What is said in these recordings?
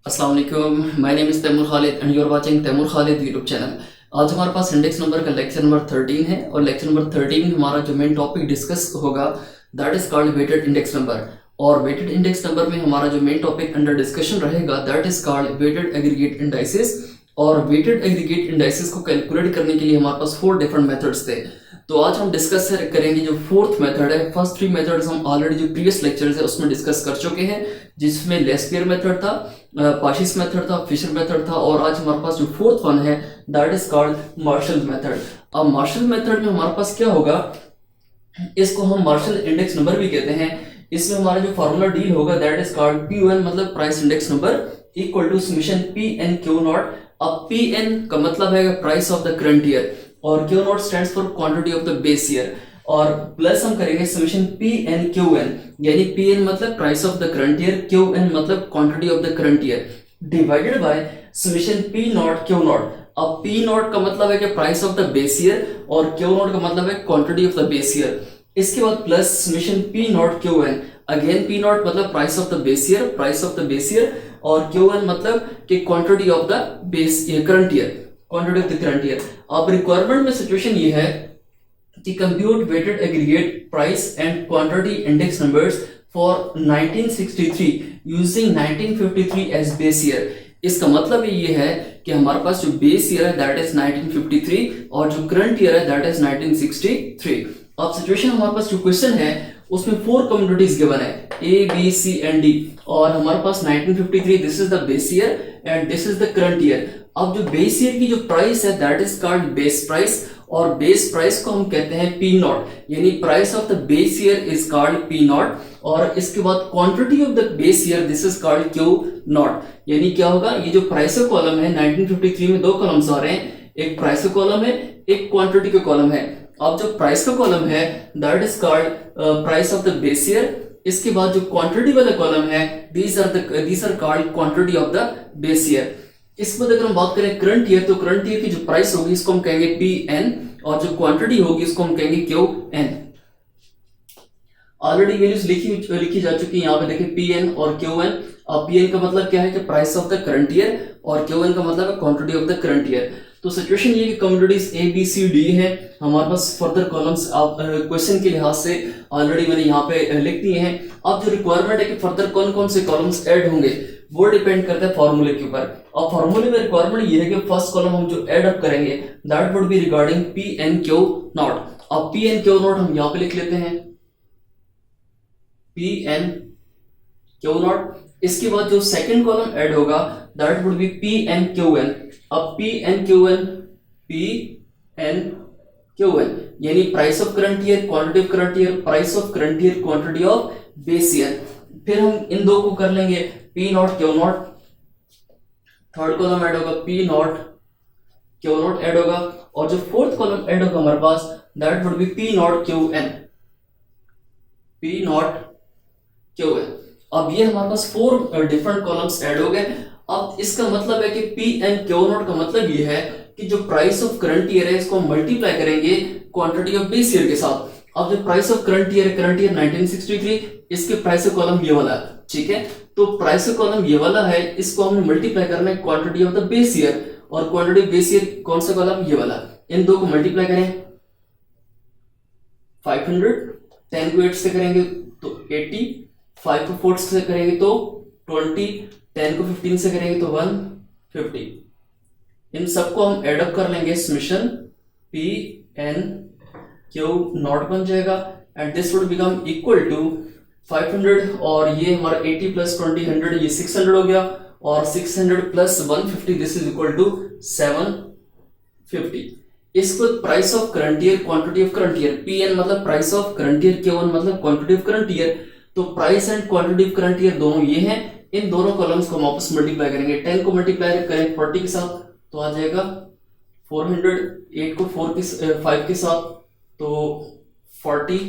अस्सलाम वालेकुम, my name is Taimur Khalid and you are watching Taimur Khalid YouTube channel. आज हमारे पास इंडेक्स नंबर का लेक्चर नंबर 13 है और लेक्चर नंबर 13 में हमारा जो मेन टॉपिक डिस्कस होगा that is called weighted index number. और वेटेड इंडेक्स नंबर में हमारा जो मेन टॉपिक अंडर डिस्कशन रहेगा that is called weighted aggregate indices. और वेटेड एग्रीगेट इंडाइसेस को कैलकुलेट करने के लिए हमारे पास 4 डिफरेंट मेथड्स थे। तो आज हम डिस्कस करेंगे जो फोर्थ मेथड है। फर्स्ट 3 मेथड्स हम ऑलरेडी जो प्रीवियस लेक्चर्स है उसमें डिस्कस कर चुके हैं, जिसमें लेस्पियर मेथड था, पाशिस मेथड था, फिशर मेथड था, और आज हमारे पास जो फोर्थ वन है that is called Marshall method. अब मार्शल मेथड में हमारे पास क्या होगा, इसको हम मार्शल इंडेक्स नंबर भी कहते हैं। इसमें हमारा जो फार्मूला डील होगा दैट इज कॉल्ड P1 मतलब price index number equal to summation Pn Q naught. अब Pn का मतलब है price of the current year और Q naught stands for quantity of the base year, और प्लस हम करेंगे समेशन Pn Qn, यानी Pn मतलब price of the current year, Qn मतलब quantity of the current year, divided by summation P not Q naught. अब P not का मतलब है कि price of the base year और Q नॉट का मतलब है quantity of the base year. इसके बाद plus summation P not Qn, again P not मतलब price of the base year, price of the base year, और Qn मतलब कि quantity of the base year, current year, quantity of the current year. अब requirement में situation ये है कि compute weighted aggregate price and quantity index numbers for 1963 using 1953 as base year. इसका मतलब ये है कि हमारे पास जो बेस ईयर है दैट इज 1953 और जो करंट ईयर है दैट इज 1963। अब सिचुएशन हमारे पास जो क्वेश्चन है उसमें 4 कम्युनिटीज गिवन है A, B, C and D, और हमारे पास 1953 this is the base year and this is the current year. अब जो बेस ईयर की जो प्राइस है that is called base price, और बेस प्राइस को हम कहते हैं P नॉट, यानी price of the base year is called P not. और इसके बाद quantity of the base year this is called Q not. यानी क्या होगा, ये जो प्राइस का कॉलम है 1953 में 2 कॉलम्स आ रहे हैं, एक प्राइस का कॉलम है, एक क्वांटिटी का कॉलम है। अब जो प्राइस का कॉलम है that is called price of the base year. इसके बाद जो क्वांटिटी वाला कॉलम है these are called quantity of the base year. इसके बाद अगर हम बात करें करंट ईयर, तो करंट ईयर की जो प्राइस होगी इसको हम कहेंगे Pn, और जो क्वांटिटी होगी इसको हम कहेंगे Qn। ऑलरेडी वैल्यूज लिखी जा चुकी है यहाँ पे देखिए Pn और Qn। अब Pn का मतलब क्या है कि price of the current year, और Qn का मतलब है quantity of the current year. तो सिचुएशन ये कि communities A B C D है हमारे पास। फर्दर कॉलम्स आप क्वेश्चन के लिहाज से ऑलरेडी मैंने यहाँ पे लिख दिए हैं। अब जो रिक्वायरमेंट है कि फर्दर कौन कौन से कॉलम्स ऐड होंगे वो डिपेंड करता है फॉर्मूले के ऊपर। अब फॉर्मूले में रिक्वायरमेंट ये है कि फर्स्ट कॉलम हम जो ऐड अप करेंगे that would B regarding Pn Q naught. अब Pn Q नॉट हम यहाँ पे लिख लेते हैं Pn Q नॉट। इसके बाद जो सेकंड कॉलम ऐड होगा that would be Pn Qn। अब Pn Qn यानी price of current year, quantity of current year, price of current year, quantity of base year. फिर हम इन दो को कर लेंगे P not Q not. Third column add होगा P not Q not add होगा, और जो फोर्थ कॉलम ऐड होगा हमारे पास that would be P not Qn, P not Qn। अब ये हमारे पास 4 डिफरेंट कॉलम्स ऐड हो गए। अब इसका मतलब है कि Pn Q नॉट का मतलब ये है कि जो प्राइस ऑफ करंट ईयर है इसको हम मल्टीप्लाई करेंगे क्वांटिटी ऑफ बेस ईयर के साथ। अब जो प्राइस ऑफ करंट ईयर 1963, इसके प्राइस का कॉलम ये वाला है, ठीक है। तो प्राइस का कॉलम ये वाला है, इसको हमने मल्टीप्लाई करना है quantity of the base year, और क्वांटिटी ऑफ बेस ईयर कौन सा कॉलम, ये वाला। इन दो को मल्टीप्लाई करें 500, 10 को 8 से करेंगे तो 80, 5 को 4 से करेंगे तो 20, 10 को 15 से करेंगे तो 150। इन सबको हम एड अप कर लेंगे, समेशन Pn Q नॉट बन जाएगा, and this would become equal to 500, और ये हमारा 80 प्लस 20 100, ये 600 हो गया, और 600 plus 150 this is equal to 750। इसको price of current year, quantity of current year, Pn मतलब price of current year, Q1 मतलब क्वांटिटी ऑफ करंट ईयर। तो price and quantity of current year दोनों ये हैं, इन दोनों कॉलम्स को हम आपस में मल्टीप्लाई करेंगे। 10 को मल्टीप्लाई करें 40 के साथ तो आ जाएगा 400, 8 को 5 के साथ तो 40,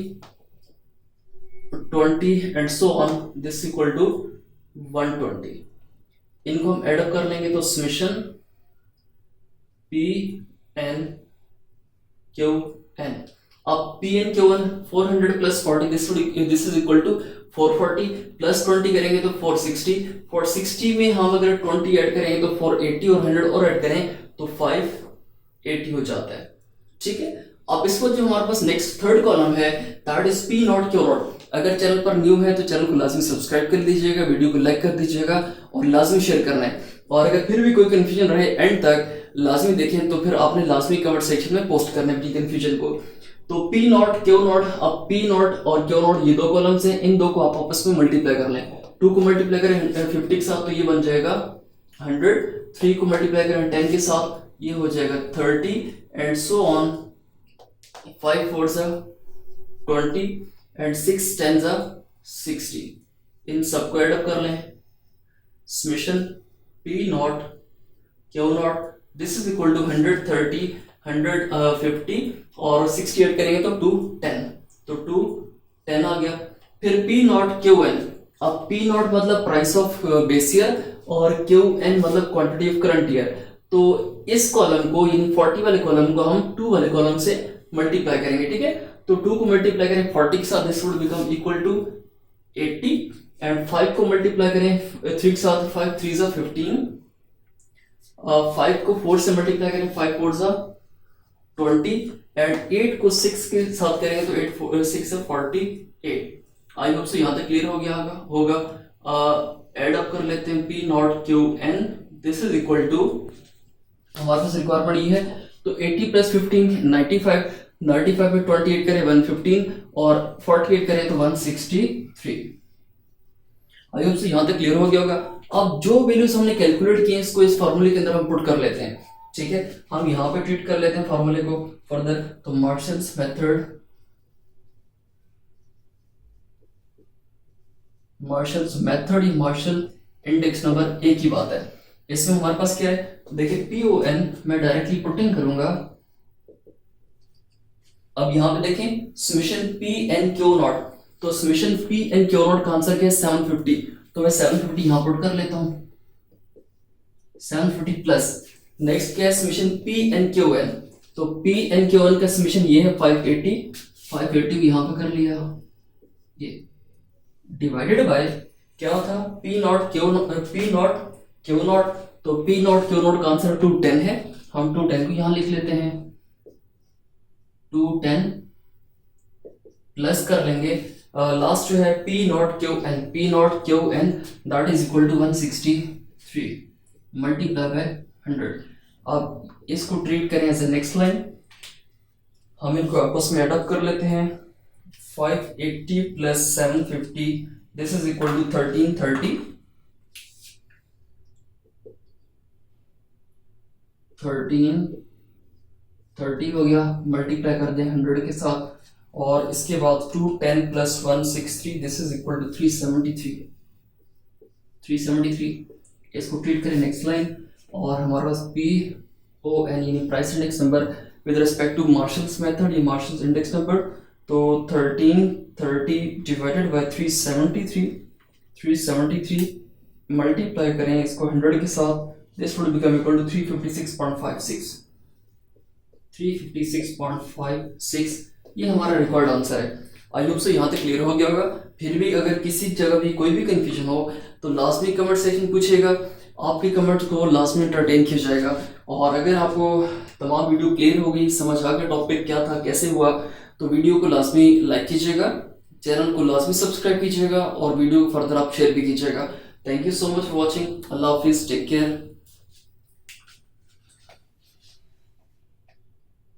20 and so on this equal to 120। इनको हम एड अप कर लेंगे तो समेशन Pn Qn अब P N Q one 400 plus 40 this is equal to 440 plus 20 करेंगे तो 460, 460 में हम अगर 20 ऐड करेंगे तो 480 और 100 और ऐड करें तो 580 हो जाता है। ठीक है, अब इसको जो हमारे पास नेक्स्ट थर्ड कॉलम है that is P naught Q not. अगर चैनल पर न्यू है तो चैनल को लाजमी सब्सक्राइब कर दीजिएगा, वीडियो को लाइक कर दीजिएगा और लाजमी शेयर करना है। और अगर फिर भी कोई कंफ्यूजन रहे एंड तक लाजमी देखें तो फिर आपने लाजमी कमेंट सेक्शन में पोस्ट करना है अपनी कंफ्यूजन को। तो पी नॉट क्यू नॉट, अब पी नॉट और क्यू नॉट ये दो कॉलम्स हैं, इन दो को आप आपस में मल्टीप्लाई कर लें। 2 को मल्टीप्लाई करें 50 के साथ तो ये बन जाएगा 100, 3 को मल्टीप्लाई करें 10 के साथ ये हो जाएगा 30 एंड सो ऑन। 5 4 जा 20 एंड 6 10 जा 60। इन सबको ऐड अप कर लें। Summation P naught Q naught this is equal to 130 150 और 60 ऐड करेंगे तो 210, तो 210 आ गया। फिर पी नॉट क्यू एन, अब पी नॉट मतलब प्राइस ऑफ बेस ईयर और क्यू एन मतलब क्वांटिटी ऑफ करंट ईयर। तो इस कॉलम को इन 40 वाले कॉलम को हम 2 वाले कॉलम से मल्टीप्लाई करेंगे। ठीक है, तो 2 को मल्टीप्लाई करें 40 के साथ this would become equal to 80 and 5 को मल्टीप्लाई करें 3 के साथ 5 3 जा 15, 5 को 4 से मल्टीप्लाई करें 5 4 जा 20 एंड 8 को 6 के साथ करेंगे तो 8 6 से 48। आई होप से यहाँ तक क्लियर हो गया होगा। ऐड अप कर लेते हैं P naught Q N this is equal to, हमारे पास रिक्वायरमेंट ये है तो 80 प्लस 15 95, 95 में 28 करें 115 और 48 करें तो 163। आई होप से यहाँ तक क्लियर हो गया होगा। अब जो वैल्यूज हमने कैलकुलेट किए इसको इस फॉर्मूले के अंदर हम पुट कर लेते हैं। ठीक है, हम यहाँ पे ट्रीट कर लेते हैं फॉर्मूले को फर्दर। तो मार्शल्स मेथड, मार्शल्स मेथड या मार्शल इंडेक्स नंबर एक ही बात है। इसमें हमारे पास क्या है देखिए पी ओ एन मैं डायरेक्टली पुटिंग करूंगा। अब यहाँ पे देखें summation P N Q not, तो summation P N Q not का आंसर क्या है 750, तो मैं 750 यहां पुट कर लेता हूं 750 प्लस नेक्स्ट क्या है summation P N Q N, तो पी एन क्यू एन का समेशन ये है 580, 580 यहां पे कर लिया, ये डिवाइडेड बाय क्या था पी नॉट क्यू नॉट, तो पी नॉट क्यू नॉट का आंसर 210 है। हम 210 को यहां लिख लेते हैं 210 प्लस कर लेंगे लास्ट जो है P naught Q N that is equal to 163 multiply by 100। अब इसको ट्रीट करें एज ए नेक्स्ट लाइन, हम इनको आपस में एडअप कर लेते हैं 580 plus 750 this is equal to 1330, 1330 हो गया, मल्टीप्लाई कर दें 100 के साथ और इसके बाद 210 plus 163 this is equal to 373। इसको ट्रीट करें नेक्स्ट लाइन और हमारे पास पी ओ एन यानी price index number with respect to Marshall's method या मार्शल्स इंडेक्स नंबर, तो 1330 डिवाइडेड बाय 373 मल्टीप्लाई करें इसको 100 के साथ this would become equal to 356.56 ये हमारा रिकॉर्ड आंसर है। आई होप से यहाँ तक क्लियर हो गया होगा। फिर भी अगर किसी जगह भी कोई भी कंफ्यूजन हो तो लास्ट में कमेंट सेक्शन पूछिएगा, आपके कमेंट को लास्ट में एंटरटेन किया जाएगा। और अगर आपको तमाम वीडियो क्लियर हो गई, समझ आ गया टॉपिक क्या था कैसे हुआ, तो वीडियो को लाजमी लाइक कीजिएगा, चैनल को लाजमी सब्सक्राइब कीजिएगा और वीडियो को फर्दर आप शेयर भी कीजिएगा। Thank you so much for watching. अल्लाह हाफिज़, टेक केयर।